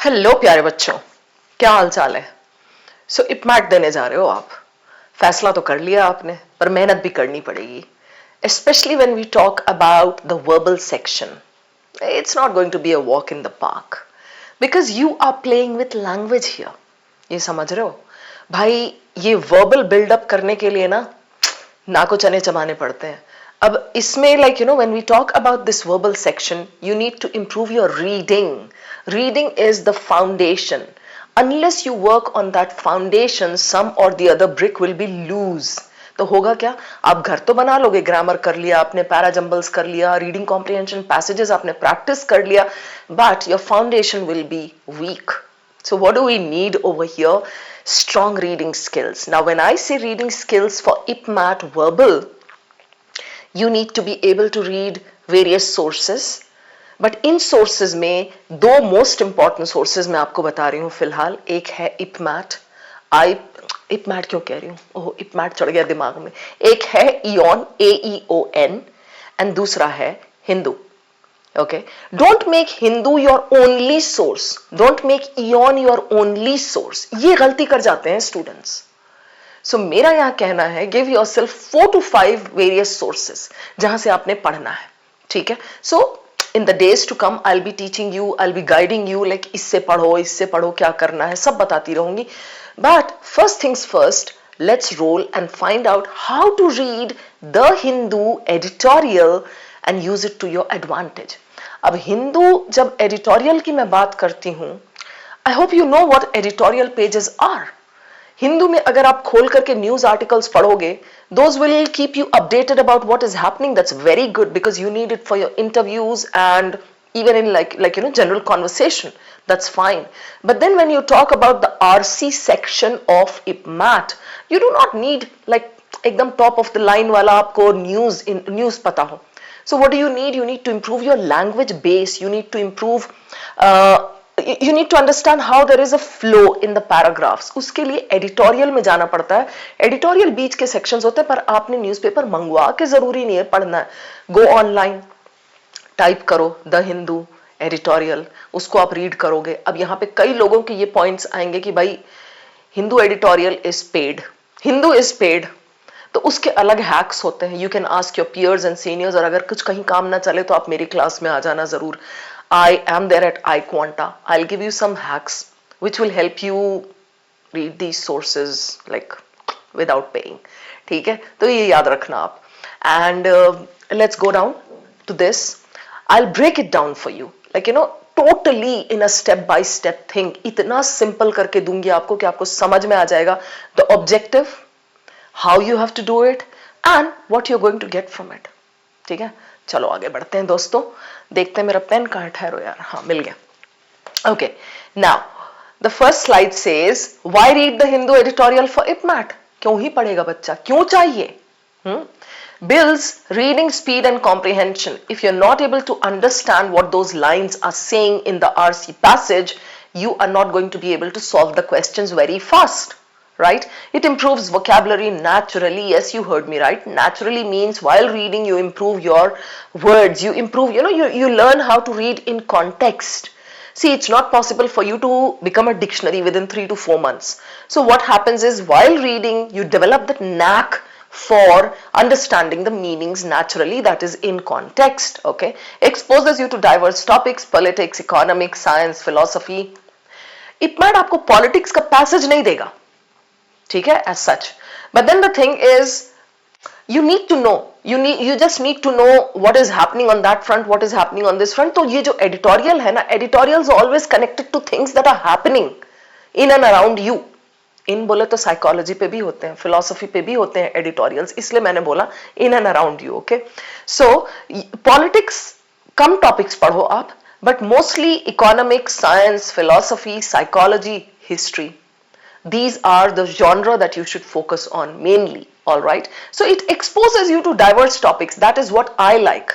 Hello प्यारे बच्चों, क्या हाल चाल है। इपमैट देने जा रहे हो आप। फैसला तो कर लिया आपने, पर मेहनत भी करनी पड़ेगी, especially when we talk about the verbal section. It's not going to be a walk in the park because you are playing with language here. ये समझ रहे हो भाई? ये वर्बल बिल्डअप करने के लिए ना नाको चने चबाने पड़ते हैं। अब इसमें when we talk about this verbal section, you need to improve your reading. Reading is the foundation. Unless you work on that foundation, some or the other brick will be loose. तो होगा क्या? आप घर तो बना लोगे, grammar कर लिया आपने, पैराजम्बल्स कर लिया, रीडिंग कॉम्प्रिहेंशन पैसेजेस आपने प्रैक्टिस कर लिया, but your foundation will be weak. So what do we need over here? Strong reading skills. Now when I say reading skills for IPMAT verbal, you need to be able to read various sources. But in sources में दो most important sources मैं आपको बता रही हूं फिलहाल। एक है इपमैट, इपमैट क्यों कह रही हूं, ओह इपमैट चढ़ गया दिमाग में। एक है इओन, AEON, एंड दूसरा है Hindu. Okay, don't make Hindu your only source, don't make Eon your only source. ये गलती कर जाते हैं स्टूडेंट्स। सो मेरा यहां कहना है give yourself 4 to 5 various sources जहां से आपने पढ़ना है, ठीक है। सो in the days to come I'll be teaching you, I'll be guiding you, like इससे पढ़ो क्या करना है, सब बताती रहूंगी। But first things first, let's roll and find out how to read the Hindu editorial and use it to your advantage. अब हिंदू जब एडिटोरियल की मैं बात करती हूं, I hope you know what editorial pages are. Hindu में अगर आप खोल करके न्यूज आर्टिकल्स पढ़ोगे, those will keep you updated about what is happening. That's very good because you need it for your interviews and even in general conversation. That's fine. But then when you talk about the RC section of IPMAT, you do not need एकदम top of the line वाला आपको news पता हो. So what do you need? You need to improve your language base. You need to improve you need to understand how there is a flow in the paragraphs. उसके लिए editorial में जाना पड़ता है. एडिटोरियल बीच के sections होते हैं, पर आपने न्यूज़पेपर मंगवा के जरूरी नहीं है पढ़ना है. गो ऑनलाइन, टाइप करो द हिंदू एडिटोरियल, उसको आप रीड करोगे. अब यहाँ पे कई लोगों के ये पॉइंट्स आएंगे कि भाई Hindu editorial is paid, Hindu is paid, तो उसके अलग हैक्स होते हैं. You can ask your piers and seniors, और अगर कुछ कहीं काम ना चले तो आप मेरी क्लास में आ जाना जरूर. I am there at iQuanta. I'll give you some hacks which will help you read these sources like without paying. ठीक है, तो ये याद रखना आप. And let's go down to this. I'll break it down for you, totally in a step by step thing. इतना simple करके दूंगी आपको कि आपको समझ में आ जाएगा the objective, how you have to do it and what you're going to get from it. ठीक है, चलो आगे बढ़ते हैं दोस्तों. देखते हैं मेरा पेन कहाँ, ठहरो यार, हाँ मिल गया. Okay, now the first slide says why read the Hindu editorial for IPMAT. क्यों ही पढ़ेगा बच्चा, क्यों चाहिए? Builds reading speed and comprehension. If you're not able to understand what those lines are saying in the RC passage, you are not going to be able to solve the questions very fast. Right? It improves vocabulary naturally. Yes, you heard me right. Naturally means while reading you improve your words. You improve, you learn how to read in context. See, it's not possible for you to become a dictionary within 3 to 4 months. So what happens is while reading you develop that knack for understanding the meanings naturally, that is in context. Okay, exposes you to diverse topics, politics, economics, science, philosophy. IPMAT आपको politics का passage नहीं देगा, ठीक है, as such. But then the thing is you need to know, you just need to know what is happening on that front, what is happening on this front. तो ये जो editorial है ना, editorials are always connected to things that are happening in and around you. इन बोले तो psychology पे भी होते हैं, फिलोसफी पे भी होते हैं एडिटोरियल्स, इसलिए मैंने बोला in and around you. Okay, so politics come topics पढ़ो आप, but mostly economics, science, philosophy, psychology, history. These are the genre that you should focus on mainly. All right, so it exposes you to diverse topics. That is what I like.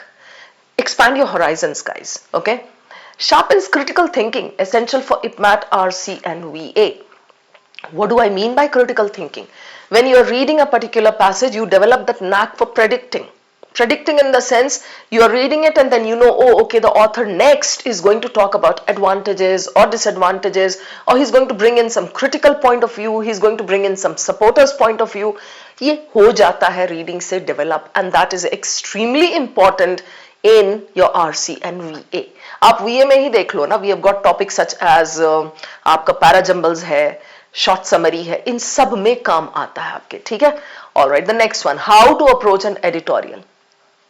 Expand your horizons, guys. Okay, sharpens critical thinking, essential for IPMAT, RC and VA. What do I mean by critical thinking? When you are reading a particular passage, you develop that knack for predicting. Predicting in the sense you are reading it and then you know, oh, okay, the author next is going to talk about advantages or disadvantages, or he's going to bring in some critical point of view, he's going to bring in some supporters point of view. ये हो जाता है reading से develop, and that is extremely important in your RC and VA. आप VA में ही देख लो ना, we have got topics such as आपका parajumbles है, शॉर्ट समरी है, इन सब में काम आता है आपके, ठीक है. Alright, the next one, how to approach an editorial.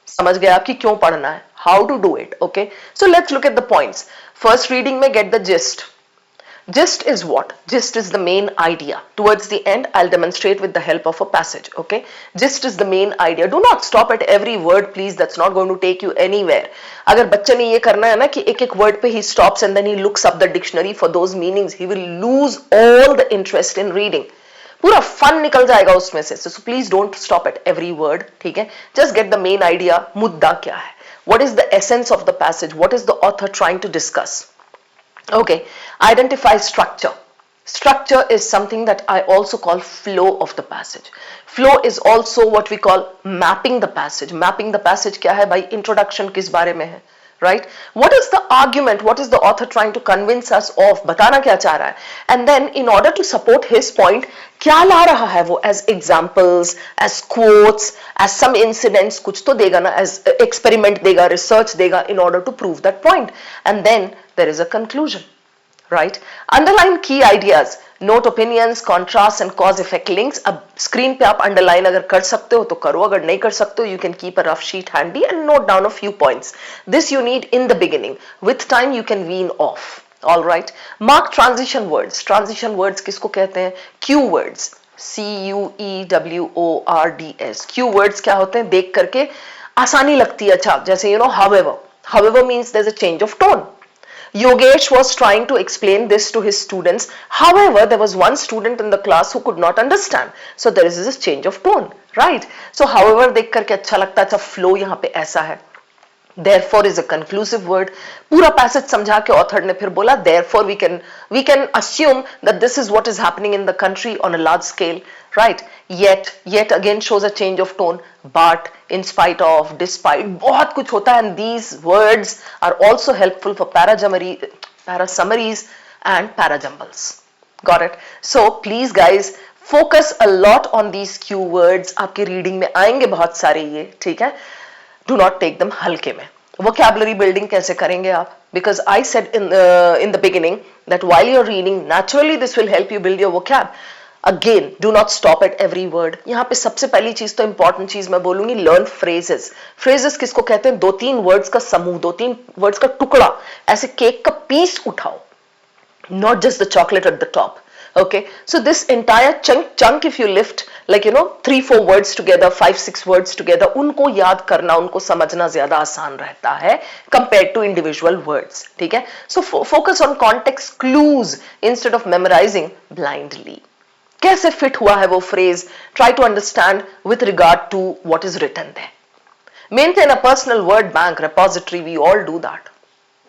समझ गए आपकी क्यों पढ़ना है, how to do it. Okay, so let's look at the points. First reading में get the gist. Gist is what? Gist is the main idea. Towards the end, I'll demonstrate with the help of a passage. Okay? Gist is the main idea. Do not stop at every word, please. That's not going to take you anywhere. अगर बच्चे ने ये करना है ना कि एक एक word पे he stops and then he looks up the dictionary for those meanings, he will lose all the interest in reading. पूरा fun निकल जाएगा उसमें से. So please don't stop at every word. ठीक है? Just get the main idea. मुद्दा क्या है? What is the essence of the passage? What is the author trying to discuss? Okay, identify structure. Structure is something that I also call flow of the passage. Flow is also what we call mapping the passage. Mapping the passage क्या है भाई? Introduction किस बारे में है? Right? What is the argument? What is the author trying to convince us of? बताना क्या चाह रहा है? And then in order to support his point, क्या ला रहा है वो as examples, as quotes, as some incidents, कुछ तो देगा ना, as experiment देगा, research देगा in order to prove that point. And then there is a conclusion, right? Underline key ideas, note opinions, contrasts and cause effect links. अब screen पे आप underline अगर कर सकते हो तो करो, अगर नहीं कर सकते हो you can keep a rough sheet handy and note down a few points. This you need in the beginning. With time you can wean off. All right. Mark transition words. Transition words किसको कहते हैं? Q words. CUEWORDS. Q words क्या होते हैं? देख करके आसानी लगती है. अच्छा, जैसे you know however. However means there's a change of tone. Yogesh was trying to explain this to his students. However, there was one student in the class who could not understand. So there is this change of tone, right? So however देख करके अच्छा लगता है. अच्छा, flow यहाँ पे ऐसा है. Therefore is a conclusive word. पूरा passage समझा के author ने फिर बोला therefore we can assume that this is what is happening in the country on a large scale, right? Yet again shows a change of tone. But, in spite of, despite, बहुत कुछ होता है, and these words are also helpful for para-summaries and para-jumbles. Got it? So please guys, focus a lot on these Q words. आपके reading में आएंगे बहुत सारे ये, ठीक है? Do not take them हल्के में. Vocabulary building कैसे करेंगे आप? Because I said in the beginning that while you're reading, naturally this will help you build your vocab. Again, do not stop at every word. यहाँ पे सबसे पहली चीज तो important चीज मैं बोलूंगी, learn phrases. Phrases किसको कहते हैं? 2-3 words का समूह, 2-3 words का टुकड़ा, ऐसे केक का पीस उठाओ. Not just the chocolate at the top. Okay, so this entire chunk if you lift, like you know 3-4 words together, 5-6 words together, उनको याद करना, उनको समझना ज्यादा आसान रहता है compared to individual words. ठीक है? So focus on context clues instead of memorizing blindly. कैसे fit हुआ है वो phrase? Try to understand with regard to what is written there. Maintain a personal word bank repository. We all do that.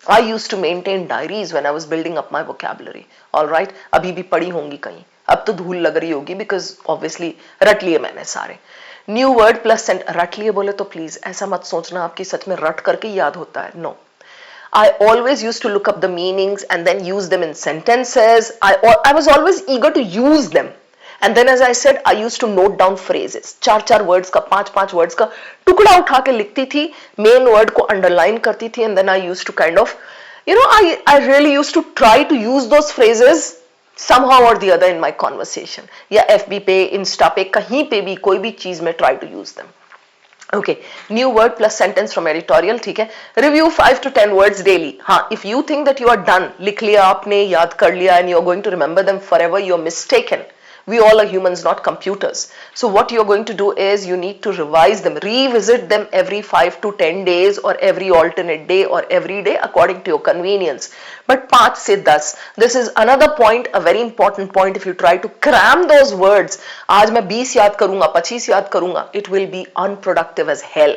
I used to maintain diaries when I was building up my vocabulary. All right, अभी भी पढ़ी होंगी कहीं. अब तो धूल लग रही होगी because obviously रट लिए मैंने सारे. New word plus रट लिए बोले तो please ऐसा मत सोचना आपकी सच में रट करके याद होता है. No. I always used to look up the meanings and then use them in sentences. I was always eager to use them. And then as I said, I used to note down phrases. 4-4 words का, 5-5 words का टुकड़ा उठा के लिखती थी, main word को underline करती थी, and then I used to kind of, you know, I really used to try to use those phrases somehow or the other in my conversation. या FB पे, Insta पे, कहीं पे भी, कोई भी चीज में try to use them. Okay, new word plus sentence from editorial, ठीक है? Review 5 to 10 words daily. हाँ, if you think that you are done, लिख लिया आपने, याद कर लिया, and you are going to remember them forever, you are mistaken. We all are humans, not computers. So what you're going to do is you need to revise them, revisit them every 5 to 10 days or every alternate day or every day according to your convenience. But 5 से 10, this is another point, a very important point. If you try to cram those words, आज मैं 20 याद करूंगा, 25 याद करूंगा, it will be unproductive as hell.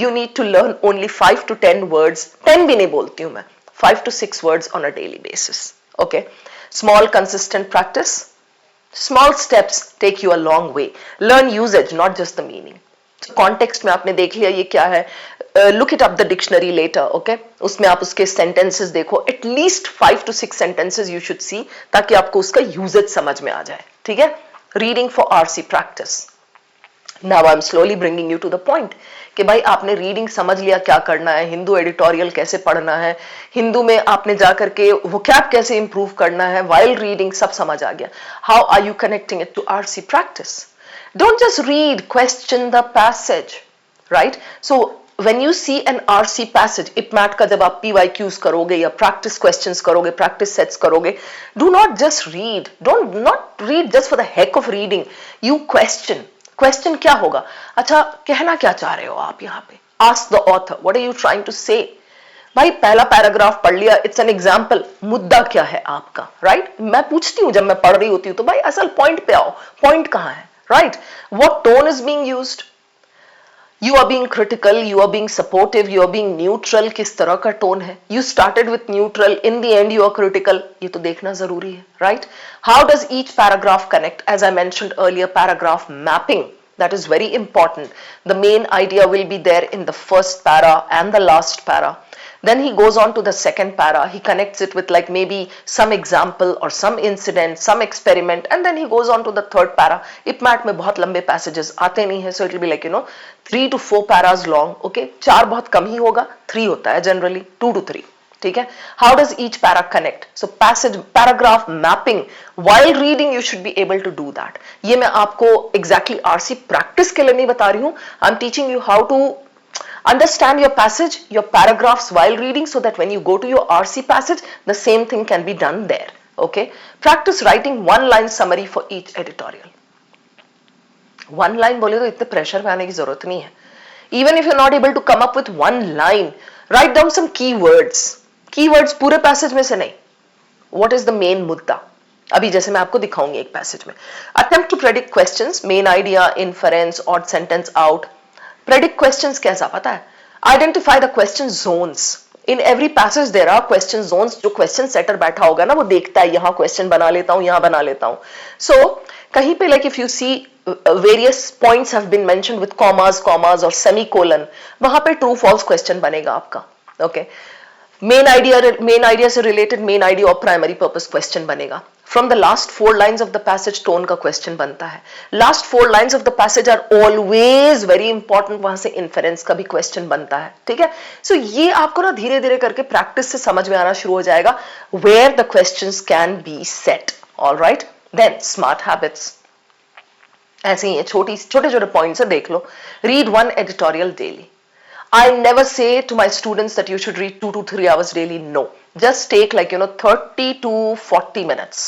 You need to learn only 5 to 10 words. 10 भी नहीं बोलती हूँ मैं. 5 to 6 words on a daily basis. Okay. Small consistent practice. Small steps take you a long way. Learn usage, not just the meaning. Context में आपने देख लिया ये क्या है, look it up the dictionary later, okay, उसमें आप उसके सेंटेंसेस देखो, at least 5 to 6 sentences you should see, ताकि आपको उसका यूजेज समझ में आ जाए, ठीक है। Reading for RC practice. Now I am slowly bringing you to the point कि भाई आपने रीडिंग समझ लिया क्या करना है, हिंदू एडिटोरियल कैसे पढ़ना है, हिंदू में आपने जाकर के वोकैब कैसे इंप्रूव करना है, वाइल रीडिंग सब समझ आ गया। How are you connecting it to RC practice? Don't just read, question the passage, right? So when you see an RC passage, IPMAT का जब आप PYQs करोगे या practice questions करोगे, practice sets करोगे, do not just read. Don't not read just for the heck of reading. You question. Question क्या होगा? अच्छा, कहना क्या चाह रहे हो आप यहाँ पे? Ask the author. What are you trying to say? भाई पहला पैराग्राफ पढ़ लिया, इट्स एन एग्जाम्पल, मुद्दा क्या है आपका, राइट? मैं पूछती हूँ जब मैं पढ़ रही होती हूँ, तो भाई असल पॉइंट पे आओ, पॉइंट कहाँ है, right? What tone is being used? You are being critical, you are being supportive, you are being neutral, किस तरह का टोन है? You started with neutral, in the end you are critical, ये तो देखना जरूरी है, right? How does each paragraph connect? As I mentioned earlier, paragraph mapping, that is very important. The main idea will be there in the first para and the last para. Then he goes on to the second para, he connects it with like maybe some example or some incident, some experiment, and then he goes on to the third para. IPMAT में बहुत लंबे passages आते नहीं हैं, so it will be like 3 to 4 paras long, okay? 4 बहुत कम ही होगा, 3 होता है generally, 2 to 3, ठीक है? How does each para connect? So passage, paragraph mapping, while reading you should be able to do that. ये मैं आपको exactly RC practice के लिए नहीं बता रही हूँ, I'm teaching you how to understand your passage, your paragraphs while reading, so that when you go to your RC passage, the same thing can be done there, okay? Practice writing one line summary for each editorial. One line बोले तो इतने pressure में आने की जरूरत नहीं है. Even if you're not able to come up with one line, write down some keywords. Keywords पूरे passage में से नहीं. What is the main मुद्दा? अभी जैसे मैं आपको दिखाऊंगी एक passage में. Attempt to predict questions, main idea, inference, odd sentence out. Predict questions कैसा पता है? Identify the question zones. In every passage there are question zones. जो question setter बैठा होगा ना, वो देखता है यहाँ question बना लेता हूँ, यहाँ बना लेता हूँ. So कहीं पे like if you see various points have been mentioned with commas or semicolon, वहां पे true false question बनेगा आपका, okay? मेन आइडिया से रिलेटेड मेन आइडिया और प्राइमरी पर्पस क्वेश्चन बनेगा. From the last 4 lines of the passage tone का question बनता है. Last 4 lines of the passage are always very important, वहां से इन्फेरेंस का भी क्वेश्चन बनता है, ठीक है? सो ये आपको ना धीरे धीरे करके प्रैक्टिस से समझ में आना शुरू हो जाएगा, where the questions can be set. Alright, then smart habits ऐसे ही है, छोटे छोटे पॉइंट्स है, देख लो. Read 1 editorial daily. I never say to my students that you should read 2 to 3 hours daily. No, just take like 30 to 40 minutes.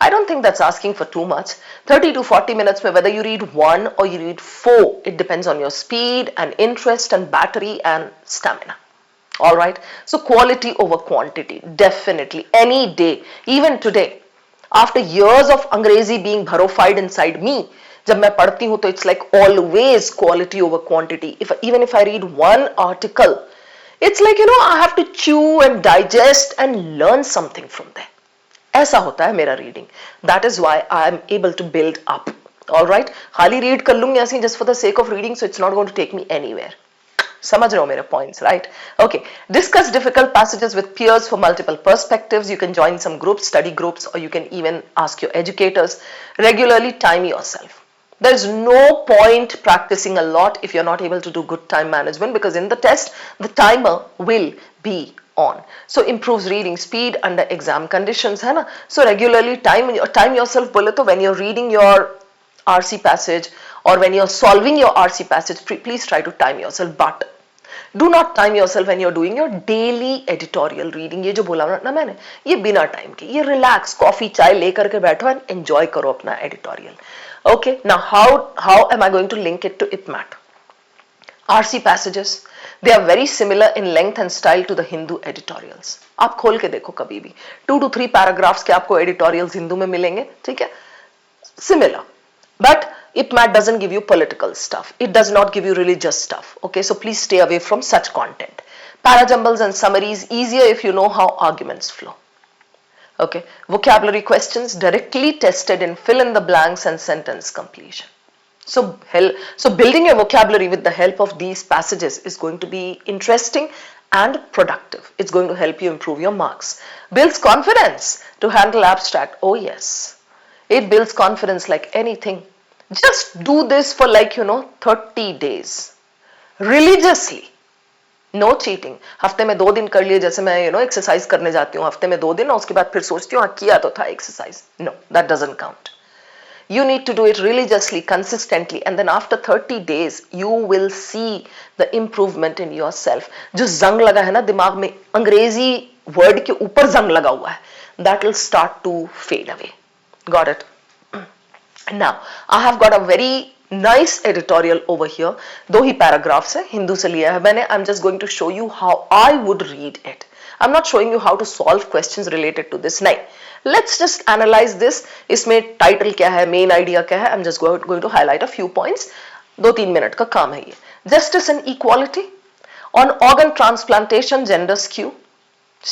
I don't think that's asking for too much. 30 to 40 minutes mein whether you read 1 or you read 4, it depends on your speed and interest and battery and stamina. All right, so quality over quantity, definitely any day, even today, after years of Angrezi being bharofied inside me, जब मैं पढ़ती हूँ तो it's like always quality over quantity. Even if I read one article, it's like I have to chew and digest and learn something from there. ऐसा होता है मेरा reading. That is why I am able to build up. All right, खाली read कर लूंगी ऐसे just for the sake of reading, so it's not going to take me anywhere. समझ रहे हो मेरे points, right? Okay, discuss difficult passages with peers for multiple perspectives. You can join some groups, study groups, or you can even ask your educators. Regularly time yourself. There's no point practicing a lot if you're not able to do good time management, because in the test, the timer will be on. So improves reading speed under exam conditions, है ना? So regularly time yourself बोले तो when you're reading your RC passage or when you're solving your RC passage, please try to time yourself. But do not time yourself when you're doing your daily editorial reading. ये जो बोला ना मैंने, ये बिना time के, ये relax coffee चाय लेकर के बैठो एंड एंजॉय करो अपना editorial. Okay, now how am I going to link it to IPMAT? RC passages, they are very similar in length and style to the Hindu editorials. आप खोल के देखो कभी भी 2 to 3 paragraphs के आपको editorials हिंदू में मिलेंगे, ठीक है? Similar, but IPMAT doesn't give you political stuff. It does not give you religious stuff. Okay, so please stay away from such content. Parajumbles and summaries easier if you know how arguments flow. Okay, vocabulary questions directly tested in fill in the blanks and sentence completion. So building your vocabulary with the help of these passages is going to be interesting and productive. It's going to help you improve your marks. Builds confidence to handle abstract. Oh yes, it builds confidence like anything. Just do this for 30 days religiously. No cheating. हफ्ते में 2 दिन कर लिए, जैसे मैं exercise करने जाती हूँ हफ्ते में 2 दिन, और उसके बाद फिर सोचती हूँ हाँ किया तो था exercise. No, that doesn't count. You need to do it religiously, consistently, and then after 30 days you will see the improvement in yourself. जो जंग लगा है ना दिमाग में, अंग्रेजी वर्ड के ऊपर जंग लगा हुआ है, that will start to fade away. Got it? Now I have got a very nice editorial over here. दो ही paragraphs है, हिंदू से लिया है मैंने. I'm just going to show you how I would read it. I'm not showing you how to solve questions related to this. नहीं, let's just analyze this. इसमें title क्या है, मेन आइडिया क्या है. I'm just going to highlight a few points. 2-3 minute का काम है ये. Justice and equality. On organ transplantation, gender skew.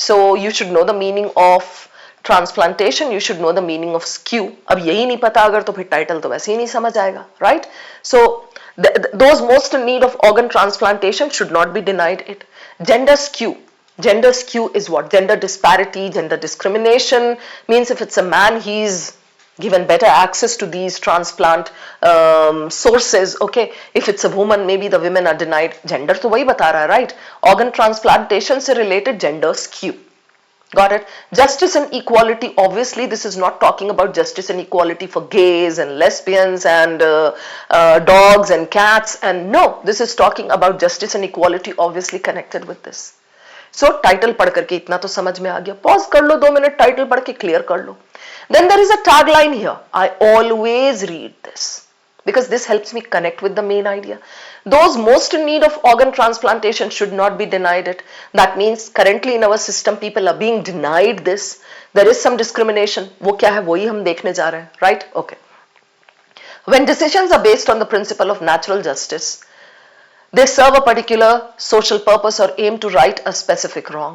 So you should know the meaning of transplantation, you should know the meaning of skew. अब यही नहीं पता अगर तो फिर टाइटल तो वैसे ही नहीं समझ आएगा, right? So those most in need of organ transplantation should not be denied it. Gender skew. Gender skew is what? Gender disparity, gender discrimination. Means if it's a man, he's given better access to these transplant sources. Okay, if it's a woman, maybe the women are denied. Gender तो वही बता रहा है, right? Organ transplantation से related gender skew. Got it? Justice and equality, obviously this is not talking about justice and equality for gays and lesbians and dogs and cats, and no, this is talking about justice and equality, obviously connected with this. So title पढ़ करके इतना तो समझ में आ गया. Pause कर लो 2 minute, title पढ़ के क्लियर कर लो. Then there is a tagline here. I always read this because this helps me connect with the main idea. Those most in need of organ transplantation should not be denied it. That means currently in our system people are being denied this. There is some discrimination. वो क्या है वही हम देखने जा रहे हैं, right? Okay. When decisions are based on the principle of natural justice, they serve a particular social purpose or aim to right a specific wrong.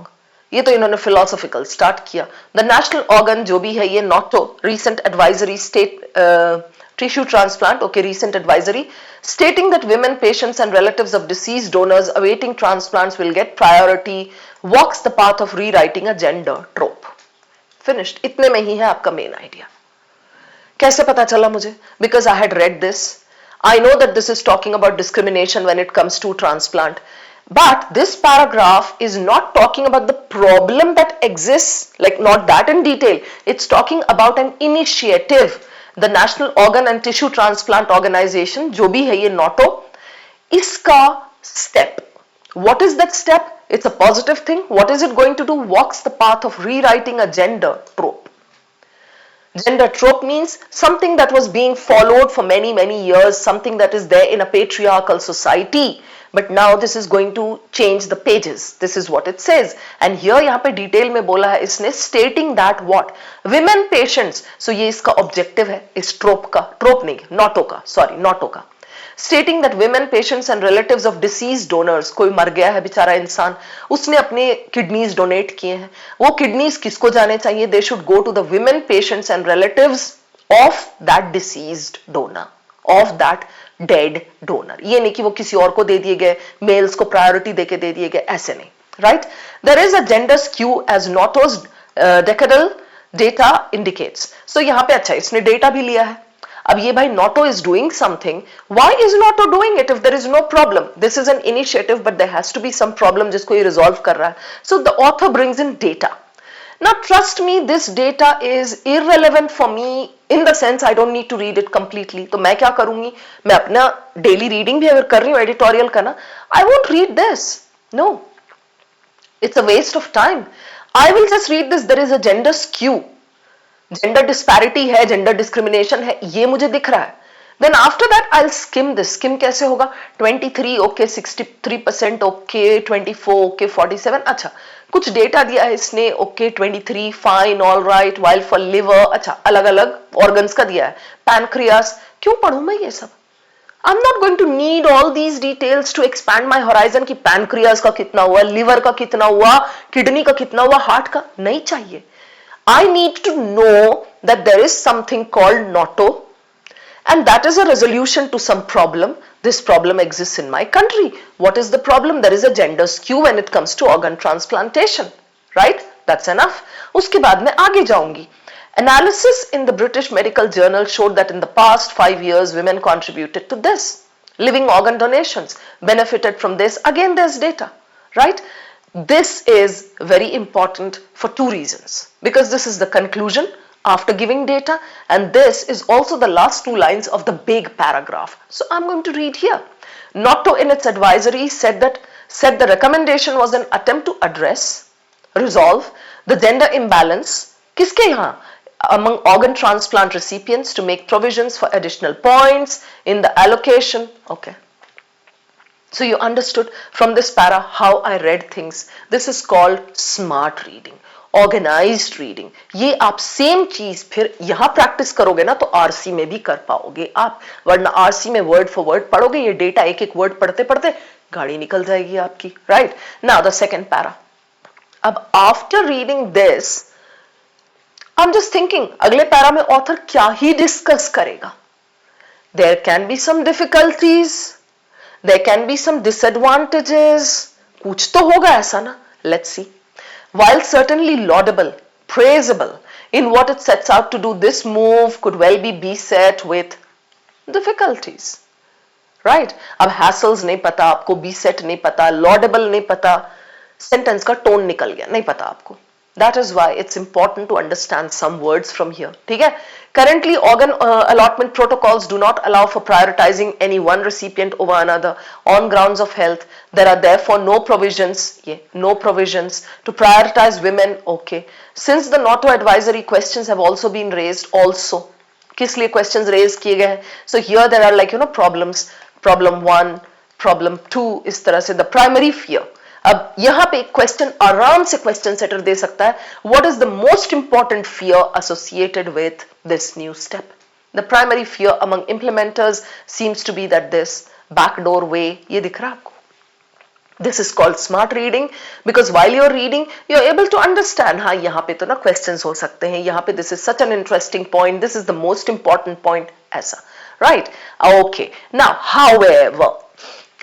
ये तो इन्होंने philosophical start किया. The national organ जो भी है ये NATO recent advisory state tissue transplant, okay, recent advisory stating that women patients and relatives of deceased donors awaiting transplants will get priority walks the path of rewriting a gender trope. Finished. इतने में ही है आपका main idea. कैसे पता चला मुझे? Because I had read this. I know that this is talking about discrimination when it comes to transplant, but this paragraph is not talking about the problem that exists, like not that in detail. It's talking about an initiative. The National Organ and Tissue Transplant Organization, जो भी है ये NATO, इसका step. What is that step? It's a positive thing. What is it going to do? Walks the path of rewriting a gender trope. Gender trope means something that was being followed for many years, something that is there in a patriarchal society, but now this is going to change the pages. This is what it says, and here यहाँ पे detail में बोला है इसने, stating that what women patients. So ये इसका objective है इस trope का, trope नहीं, NATO का, sorry, NATO का. Stating that women patients and relatives of deceased donors, कोई मर गया है बेचारा इंसान, उसने अपने किडनीज डोनेट किए हैं, वो किडनीज किसको जाने चाहिए? They should go to the women patients and relatives of that deceased donor, of that dead donor. ये नहीं कि वो किसी और को दे दिए गए, मेल्स को प्रायोरिटी देके दे दिए गए, ऐसे नहीं, right? There is a gender skew as NATO's decadal data indicates. So यहाँ पे अच्छा इसने डेटा भी लिया है. अब ये भाई NATO is doing something. Why is NATO doing it if there is no problem? This is an initiative, but there has to be some problem जिसको ये resolve कर रहा है. So the author brings in data. Now trust me, this data is irrelevant for me in the sense I don't need to read it completely. तो मैं क्या करूँगी? मैं अपना daily reading भी अगर कर रही हूँ editorial का ना, I won't read this. No, it's a waste of time. I will just read this. There is a gender skew. Gender disparity है, जेंडर डिस्क्रिमिनेशन है, ये मुझे दिख रहा है. Then after that I will skim this. Skim कैसे होगा? 23 okay, 63% okay, 24 okay, 47. अच्छा, कुछ डेटा दिया है इसने, okay 23 fine, all right, while for liver, अच्छा अलग अलग ऑर्गन्स का दिया है, पैनक्रियास. क्यों पढ़ूं मैं ये सब? I am not going to need all these details to expand my horizon कि पैनक्रियास का कितना हुआ, लिवर का कितना हुआ, किडनी का कितना हुआ, हार्ट का नहीं चाहिए. I need to know that there is something called NATO and that is a resolution to some problem. This problem exists in my country. What is the problem? There is a gender skew when it comes to organ transplantation, right? That's enough. उसके बाद मैं आगे जाऊंगी. Analysis in the British Medical Journal showed that in the past 5 years, women contributed to this. Living organ donations benefited from this. Again, there's data, right? This is very important for two reasons. Because this is the conclusion after giving data, and this is also the last two lines of the big paragraph. So I'm going to read here. NATO in its advisory said the recommendation was an attempt to address, resolve the gender imbalance किसके यहाँ among organ transplant recipients to make provisions for additional points in the allocation. Okay. So you understood from this para how I read things. This is called smart reading, organized reading. ये आप same चीज फिर यहाँ practice करोगे ना तो RC में भी कर पाओगे आप, वरना आरसी में वर्ड फॉर वर्ड पढ़ोगे, ये डेटा एक एक वर्ड पढ़ते पढ़ते गाड़ी निकल जाएगी आपकी, right? Now the second para. अब after reading this I am just thinking अगले पैरा में ऑथर क्या ही डिस्कस करेगा. There can be some difficulties, there can be some disadvantages, कुछ तो होगा ऐसा ना. Let's see. While certainly laudable, praisable in what it sets out to do, this move could well be beset with difficulties, right? अब hassles नहीं पता आपको, beset नहीं पता, laudable नहीं पता, sentence का tone निकल गया, नहीं पता आपको. That is why it's important to understand some words from here. ठीक है? Currently, organ allotment protocols do not allow for prioritizing any one recipient over another on grounds of health. There are therefore no provisions to prioritize women. Okay. Since the NATO advisory questions have also been raised also. किस लिए questions raised किए गए? So here there are like problems. Problem 1, problem 2 इस तरह से the primary fear. अब यहां पे एक क्वेश्चन आराम से क्वेश्चन सेटर दे सकता है. What is the most important fear associated with this new step? The primary fear among implementers seems to be that this backdoor way. ये दिख रहा है आपको? This is called smart reading because while you are reading you are able to understand. हाँ, यहाँ पे तो ना क्वेश्चंस हो सकते हैं, यहाँ पे this is such an interesting point, this is the most important point, ऐसा, right? Okay. Now however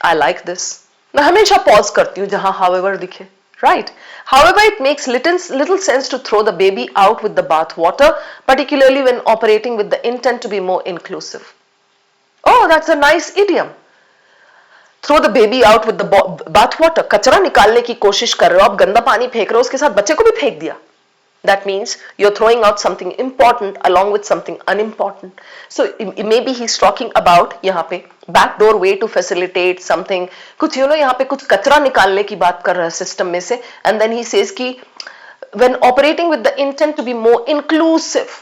I like this. मैं हमेशा पॉज करती हूं जहां however दिखे, right? However, it makes little sense to throw the baby out with the bath water, particularly when operating with the intent to be more inclusive. Oh, that's a nice idiom. Throw the baby out with the bath water. कचरा निकालने की कोशिश कर रहे हो आप, गंदा पानी फेंक रहे हो, उसके साथ बच्चे को भी फेंक दिया. That means you're throwing out something important along with something unimportant. So maybe he's talking about यहाँ पे backdoor way to facilitate something. कुछ यहाँ पे कुछ कचरा निकालने की बात कर रहा है सिस्टम में से. And then he says कि when operating with the intent to be more inclusive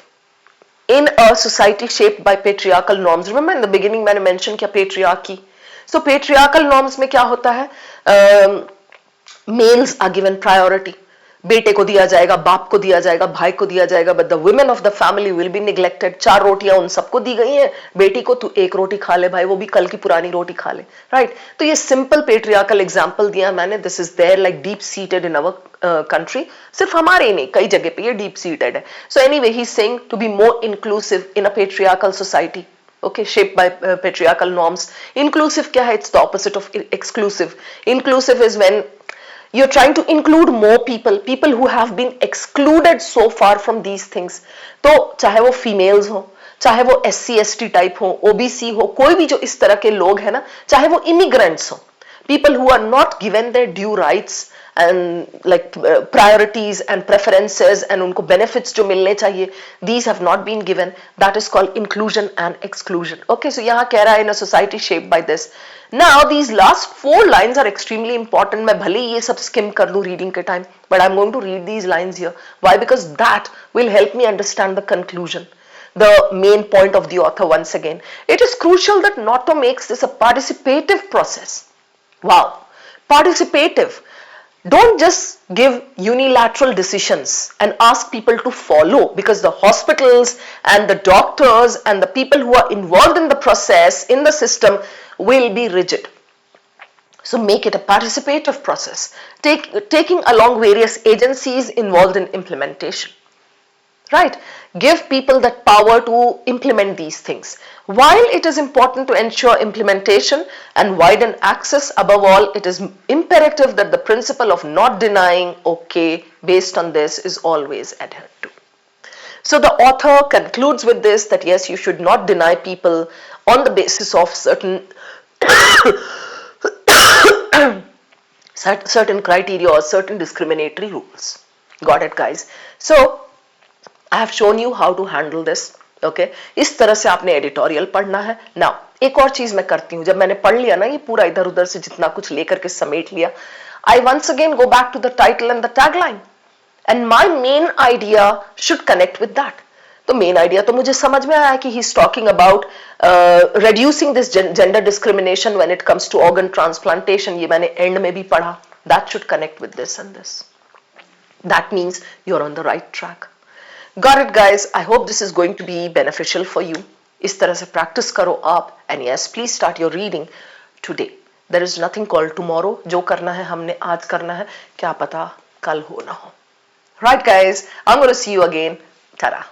in a society shaped by patriarchal norms. Remember in the beginning मैंने mention किया patriarchy. So patriarchal norms में क्या होता है? Males are given priority. बेटे को दिया जाएगा, बाप को दिया जाएगा, भाई को दिया जाएगा, but the women of the family will be neglected. 4 रोटियां उन सबको दी गई हैं, बेटी को तू 1 रोटी खा ले भाई, वो भी कल की पुरानी रोटी खा ले, राइट? तो ये सिंपल पेट्रियार्कल एग्जांपल दिया मैंने. This is there like deep seated in our country. सिर्फ हमारे ही नहीं, कई जगह पे ये डीप सीटेड है. So anyway he is saying to be more inclusive in a patriarchal society. Okay, shaped by patriarchal norms. Inclusive क्या है? It's the opposite of exclusive. Inclusive is when you're trying to include more people who have been excluded so far from these things. तो चाहे वो females हो, चाहे वो SC ST type हो, OBC हो, कोई भी जो इस तरह के लोग हैं ना, चाहे वो immigrants हो, people who are not given their due rights and like priorities and preferences and उनको benefits जो मिलने चाहिए, these have not been given. That is called inclusion and exclusion. Okay, so यहाँ कह रहा है in a society shaped by this. Now these last 4 lines are extremely important. मैं भले ये सब skim कर लूँ reading के time, but I'm going to read these lines here. Why? Because that will help me understand the conclusion, the main point of the author once again. It is crucial that NATO makes this a participative process. Wow, participative. Don't just give unilateral decisions and ask people to follow, because the hospitals and the doctors and the people who are involved in the process, in the system, will be rigid. So make it a participative process, taking along various agencies involved in implementation. right? Give people that power to implement these things. While it is important to ensure implementation and widen access, above all, it is imperative that the principle of not denying okay based on this is always adhered to. So the author concludes with this, that yes, you should not deny people on the basis of certain criteria or certain discriminatory rules. Got it, guys? So I have shown you how to handle this. Okay, इस तरह से आपने editorial पढ़ना है. Now एक और चीज मैं करती हूँ, जब मैंने पढ़ लिया ना ये पूरा इधर उधर से जितना कुछ लेकर के समेट लिया, I once again go back to the title and the tagline, and my main idea should connect with that. तो मेन आइडिया तो मुझे समझ में आया कि he is talking about reducing this gender discrimination when it comes to organ transplantation. ये मैंने and में भी पढ़ा. That should connect with this and this. That means you're on the right track. Got it, guys? I hope this is going to be beneficial for you. इस तरह से practice करो आप, and yes, please start your reading today. There is nothing called tomorrow. जो करना है हमने आज करना है, क्या पता कल हो ना हो. Right, guys? I'm going to see you again. Ta-da.